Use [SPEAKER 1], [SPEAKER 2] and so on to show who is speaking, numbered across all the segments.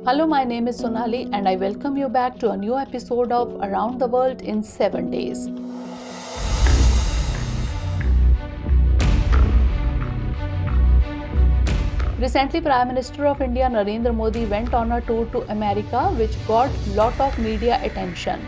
[SPEAKER 1] Hello, my name is Sonali and I welcome you back to a new episode of Around the World in 7 Days. Recently, Prime Minister of India Narendra Modi went on a tour to America which got lot of media attention.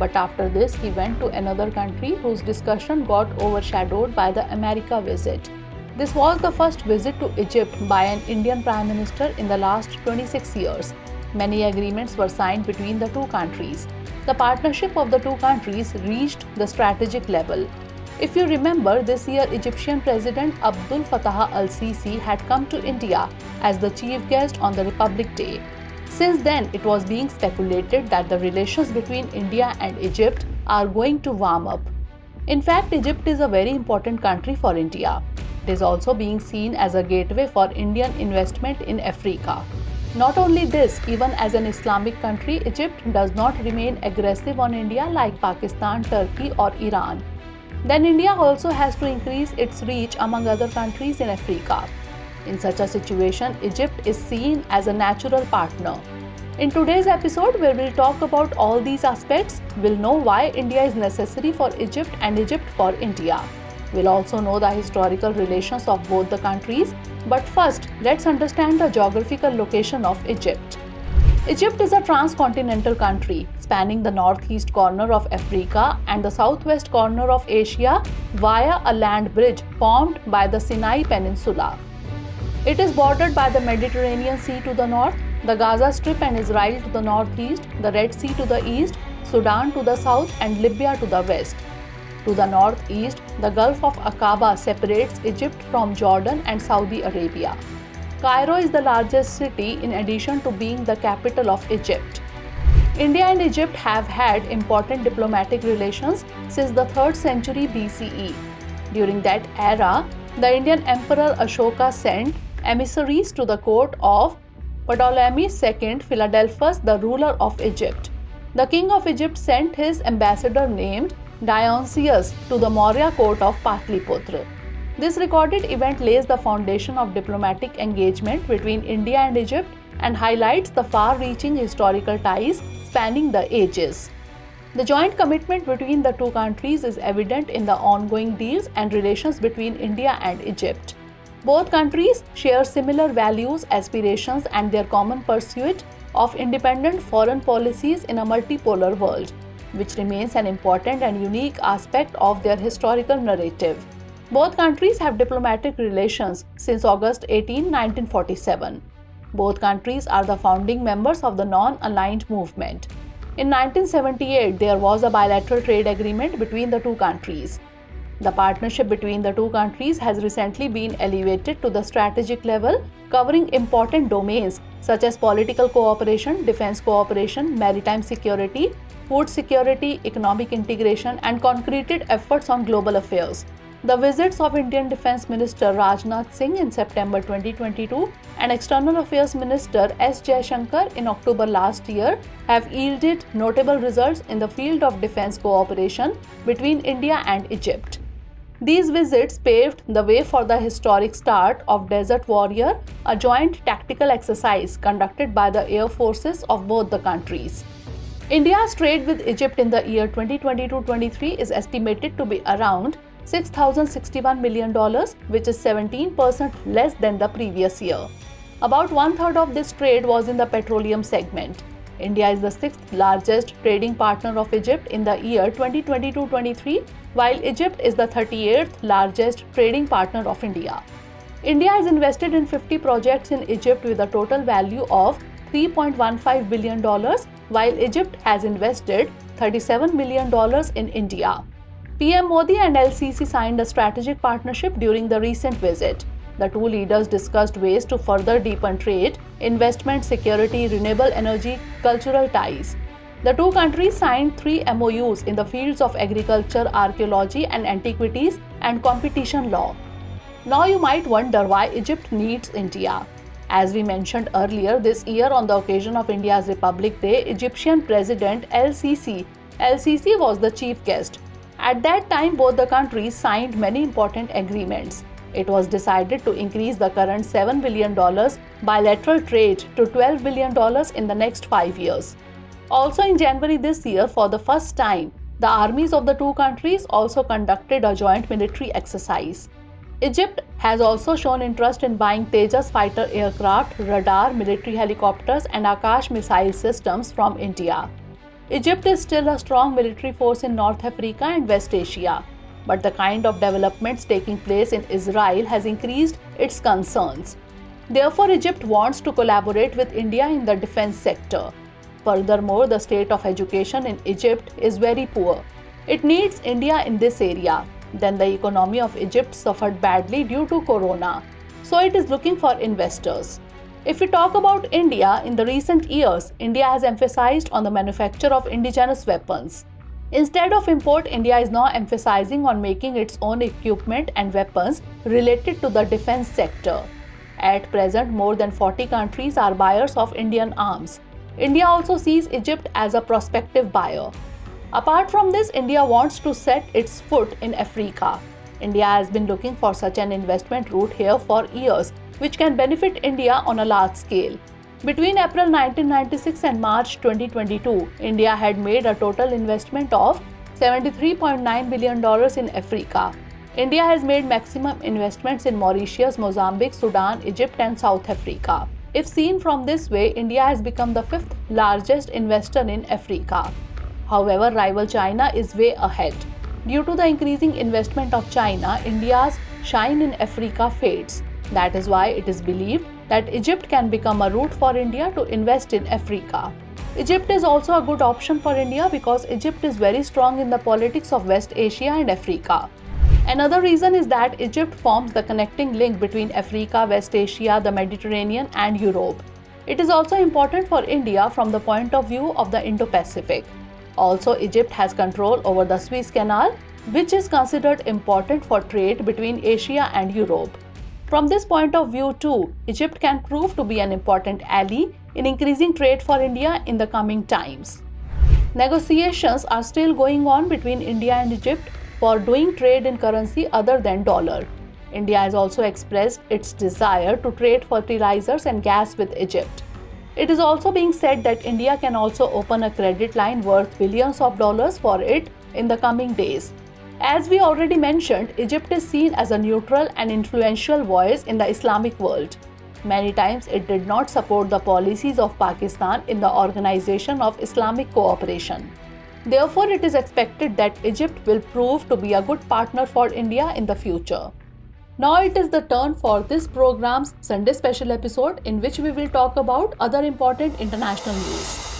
[SPEAKER 1] But after this, he went to another country whose discussion got overshadowed by the America visit. This was the first visit to Egypt by an Indian Prime Minister in the last 26 years. Many agreements were signed between the two countries. The partnership of the two countries reached the strategic level. If you remember, this year Egyptian President Abdul Fattah al-Sisi had come to India as the chief guest on the Republic Day. Since then, it was being speculated that the relations between India and Egypt are going to warm up. In fact, Egypt is a very important country for India. It is also being seen as a gateway for Indian investment in Africa. Not only this, even as an Islamic country, Egypt does not remain aggressive on India like Pakistan, Turkey or Iran. Then India also has to increase its reach among other countries in Africa. In such a situation, Egypt is seen as a natural partner. In today's episode, we will talk about all these aspects. We'll know why India is necessary for Egypt and Egypt for India. We'll also know the historical relations of both the countries. But first, let's understand the geographical location of Egypt. Egypt is a transcontinental country spanning the northeast corner of Africa and the southwest corner of Asia via a land bridge formed by the Sinai Peninsula. It is bordered by the Mediterranean Sea to the north, the Gaza Strip and Israel to the northeast, the Red Sea to the east, Sudan to the south and Libya to the west. To the northeast, the Gulf of Aqaba separates Egypt from Jordan and Saudi Arabia. Cairo is the largest city in addition to being the capital of Egypt. India and Egypt have had important diplomatic relations since the 3rd century BCE. During that era, the Indian Emperor Ashoka sent emissaries to the court of Ptolemy II Philadelphus, the ruler of Egypt. The king of Egypt sent his ambassador named Dionysius to the Maurya court of Patliputra. This recorded event lays the foundation of diplomatic engagement between India and Egypt and highlights the far-reaching historical ties spanning the ages. The joint commitment between the two countries is evident in the ongoing deals and relations between India and Egypt. Both countries share similar values, aspirations, and their common pursuit of independent foreign policies in a multipolar world, which remains an important and unique aspect of their historical narrative. Both countries have diplomatic relations since August 18, 1947. Both countries are the founding members of the Non-Aligned Movement. In 1978, there was a bilateral trade agreement between the two countries. The partnership between the two countries has recently been elevated to the strategic level, covering important domains such as political cooperation, defense cooperation, maritime security, food security, economic integration, and concreted efforts on global affairs. The visits of Indian Defence Minister Rajnath Singh in September 2022 and External Affairs Minister S. Jaishankar in October last year have yielded notable results in the field of defence cooperation between India and Egypt. These visits paved the way for the historic start of Desert Warrior, a joint tactical exercise conducted by the air forces of both the countries. India's trade with Egypt in the year 2022-23 is estimated to be around $6,061 million, which is 17% less than the previous year. About one-third of this trade was in the petroleum segment. India is the 6th largest trading partner of Egypt in the year 2022-23, while Egypt is the 38th largest trading partner of India. India has invested in 50 projects in Egypt with a total value of $3.15 billion, while Egypt has invested $37 million in India. PM Modi and LCC signed a strategic partnership during the recent visit. The two leaders discussed ways to further deepen trade, investment, security, renewable energy, cultural ties. The two countries signed 3 MOUs in the fields of agriculture, archaeology and antiquities, and competition law. Now you might wonder why Egypt needs India. As we mentioned earlier, this year on the occasion of India's Republic Day, Egyptian President El-Sisi was the chief guest. At that time, both the countries signed many important agreements. It was decided to increase the current $7 billion bilateral trade to $12 billion in the next 5 years. Also in January this year, for the first time, the armies of the two countries also conducted a joint military exercise. Egypt has also shown interest in buying Tejas fighter aircraft, radar, military helicopters, and Akash missile systems from India. Egypt is still a strong military force in North Africa and West Asia, but the kind of developments taking place in Israel has increased its concerns. Therefore, Egypt wants to collaborate with India in the defense sector. Furthermore, the state of education in Egypt is very poor. It needs India in this area. Then the economy of Egypt suffered badly due to corona, so it is looking for investors. If we talk about India, in the recent years, India has emphasized on the manufacture of indigenous weapons. Instead of import, India is now emphasizing on making its own equipment and weapons related to the defense sector. At present, more than 40 countries are buyers of Indian arms. India also sees Egypt as a prospective buyer. Apart from this, India wants to set its foot in Africa. India has been looking for such an investment route here for years, which can benefit India on a large scale. Between April 1996 and March 2022, India had made a total investment of $73.9 billion in Africa. India has made maximum investments in Mauritius, Mozambique, Sudan, Egypt, and South Africa. If seen from this way, India has become the fifth largest investor in Africa. However, rival China is way ahead. Due to the increasing investment of China, India's shine in Africa fades. That is why it is believed that Egypt can become a route for India to invest in Africa. Egypt is also a good option for India because Egypt is very strong in the politics of West Asia and Africa. Another reason is that Egypt forms the connecting link between Africa, West Asia, the Mediterranean, and Europe. It is also important for India from the point of view of the Indo-Pacific. Also, Egypt has control over the Suez Canal, which is considered important for trade between Asia and Europe. From this point of view too, Egypt can prove to be an important ally in increasing trade for India in the coming times. Negotiations are still going on between India and Egypt for doing trade in currency other than dollar. India has also expressed its desire to trade fertilizers and gas with Egypt. It is also being said that India can also open a credit line worth billions of dollars for it in the coming days. As we already mentioned, Egypt is seen as a neutral and influential voice in the Islamic world. Many times it did not support the policies of Pakistan in the Organization of Islamic Cooperation. Therefore, it is expected that Egypt will prove to be a good partner for India in the future. Now it is the turn for this program's Sunday special episode in which we will talk about other important international news.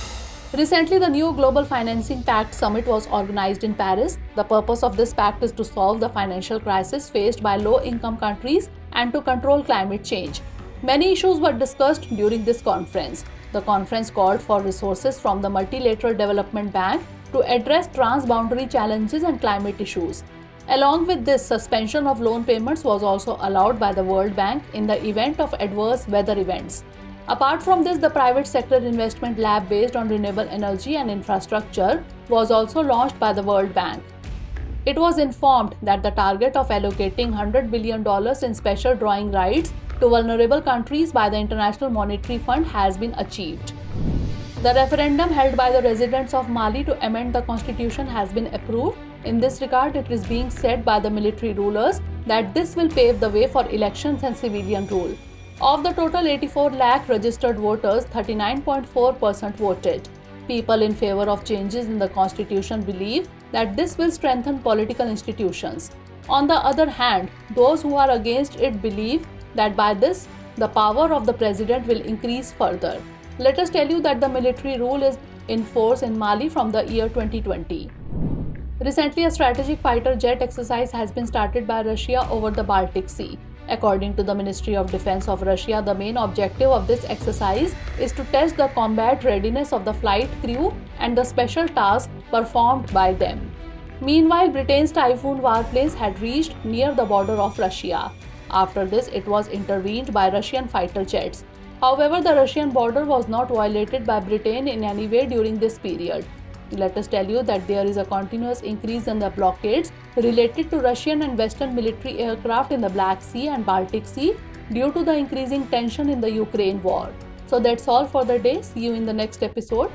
[SPEAKER 1] Recently, the new Global Financing Pact Summit was organized in Paris. The purpose of this pact is to solve the financial crisis faced by low-income countries and to control climate change. Many issues were discussed during this conference. The conference called for resources from the Multilateral Development Bank to address transboundary challenges and climate issues. Along with this, suspension of loan payments was also allowed by the World Bank in the event of adverse weather events. Apart from this, the private sector investment lab based on renewable energy and infrastructure was also launched by the World Bank. It was informed that the target of allocating $100 billion in special drawing rights to vulnerable countries by the International Monetary Fund has been achieved. The referendum held by the residents of Mali to amend the constitution has been approved. In this regard, it is being said by the military rulers that this will pave the way for elections and civilian rule. Of the total 84 lakh registered voters, 39.4% voted. People in favor of changes in the constitution believe that this will strengthen political institutions. On the other hand, those who are against it believe that by this, the power of the president will increase further. Let us tell you that the military rule is in force in Mali from the year 2020. Recently, a strategic fighter jet exercise has been started by Russia over the Baltic Sea. According to the Ministry of Defense of Russia, the main objective of this exercise is to test the combat readiness of the flight crew and the special tasks performed by them. Meanwhile, Britain's Typhoon warplanes had reached near the border of Russia. After this, it was intervened by Russian fighter jets. However, the Russian border was not violated by Britain in any way during this period. Let us tell you that there is a continuous increase in the blockades related to Russian and Western military aircraft in the Black Sea and Baltic Sea due to the increasing tension in the Ukraine war. So that's all for the day. See you in the next episode.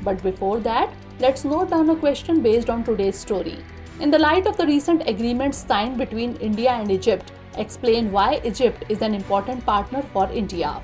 [SPEAKER 1] But before that, let's note down a question based on today's story. In the light of the recent agreements signed between India and Egypt, explain why Egypt is an important partner for India.